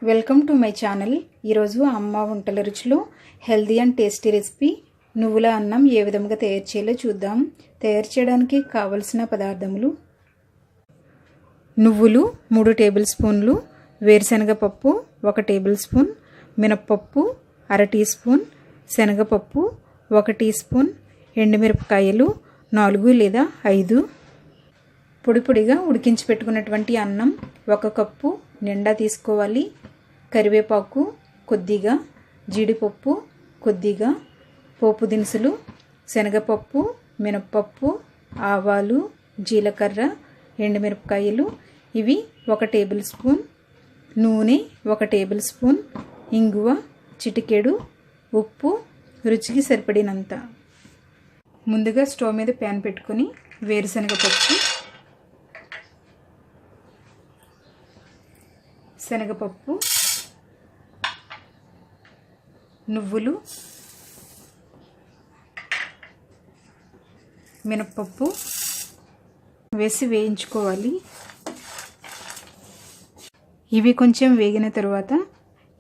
Welcome to my channel. ఈరోజు అమ్మ వంటల రుచిలో హెల్దీ అండ్ టేస్టీ రెసిపీ నువ్వుల అన్నం ఏ విధంగా తయారు చేయాలో చూద్దాం. తయారు చేయడానికి కావలసిన పదార్థములు: నువ్వులు 3 టేబుల్ స్పూన్లు, వేరుశనగపప్పు 1 టేబుల్ స్పూన్, మినప్పప్పు 1/2 టీ స్పూన్, శనగపప్పు 1 టీ స్పూన్, ఎండుమిరపకాయలు 4 లేదా 5, పొడి పొడిగా ఉడికించి పెట్టుకున్నటువంటి అన్నం 1 కప్పు నిండా తీసుకోవాలి, కరివేపాకు కొద్దిగా, జీడిపప్పు కొద్దిగా, పోపు దినుసులు శనగపప్పు, మినప్పప్పు, ఆవాలు, జీలకర్ర, ఎండుమిరపకాయలు ఇవి 1 టేబుల్ స్పూన్, నూనె 1 టేబుల్ స్పూన్, ఇంగువ చిటికెడు, ఉప్పు రుచికి సరిపడినంత. ముందుగా స్టవ్ మీద ప్యాన్ పెట్టుకొని వేరుశనగపప్పు, శనగపప్పు, నువ్వులు, మినప్పప్పు వేసి వేయించుకోవాలి. ఇవి కొంచెం వేగిన తర్వాత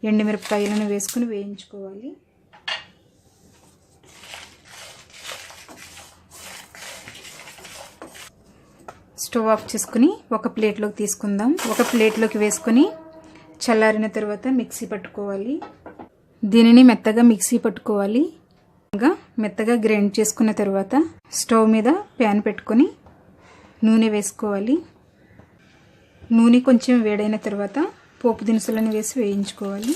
ఎండుమిరపకాయలను వేసుకుని వేయించుకోవాలి. స్టవ్ ఆఫ్ చేసుకుని ఒక ప్లేట్లోకి తీసుకుందాం. ఒక ప్లేట్లోకి వేసుకొని చల్లారిన తర్వాత మిక్సీ పట్టుకోవాలి. దీనిని మెత్తగా మిక్సీ పట్టుకోవాలి. మెత్తగా గ్రైండ్ చేసుకున్న తర్వాత స్టవ్ మీద ప్యాన్ పెట్టుకొని నూనె వేసుకోవాలి. నూనె కొంచెం వేడైన తర్వాత పోపు దినుసులను వేసి వేయించుకోవాలి.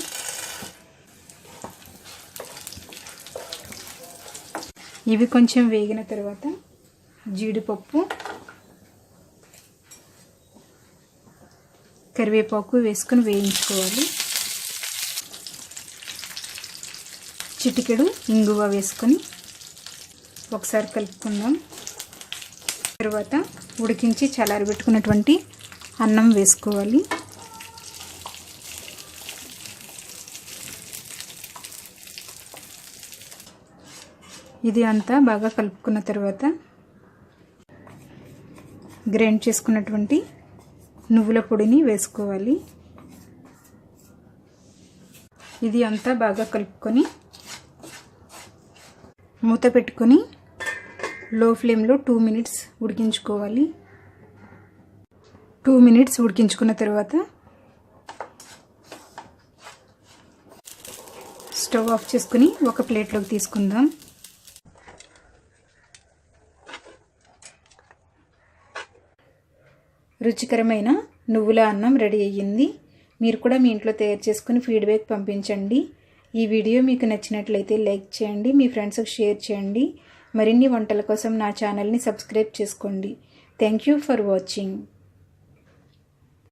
ఇవి కొంచెం వేగిన తర్వాత జీడిపప్పు, కరివేపాకు వేసుకొని వేయించుకోవాలి. చిటికెడు ఇంగువ వేసుకొని ఒకసారి కలుపుకుందాం. తర్వాత ఉడికించి చల్లారబెట్టుకున్నటువంటి అన్నం వేసుకోవాలి. ఇది అంతా బాగా కలుపుకున్న తర్వాత గ్రైండ్ చేసుకున్నటువంటి నువ్వుల పొడిని వేసుకోవాలి. ఇది అంతా బాగా కలుపుకొని మూత పెట్టుకొని లో ఫ్లేమ్లో 2 మినిట్స్ ఉడికించుకోవాలి. 2 మినిట్స్ ఉడికించుకున్న తర్వాత స్టవ్ ఆఫ్ చేసుకుని ఒక ప్లేట్లోకి తీసుకుందాం. రుచికరమైన నువ్వుల అన్నం రెడీ అయ్యింది. మీరు కూడా మీ ఇంట్లో తయారు చేసుకుని ఫీడ్బ్యాక్ పంపించండి. ఈ వీడియో మీకు నచ్చినట్లయితే లైక్ చేయండి, మీ ఫ్రెండ్స్కి షేర్ చేయండి. మరిన్ని వంటల కోసం నా ఛానల్ని సబ్స్క్రైబ్ చేసుకోండి. Thank you for watching.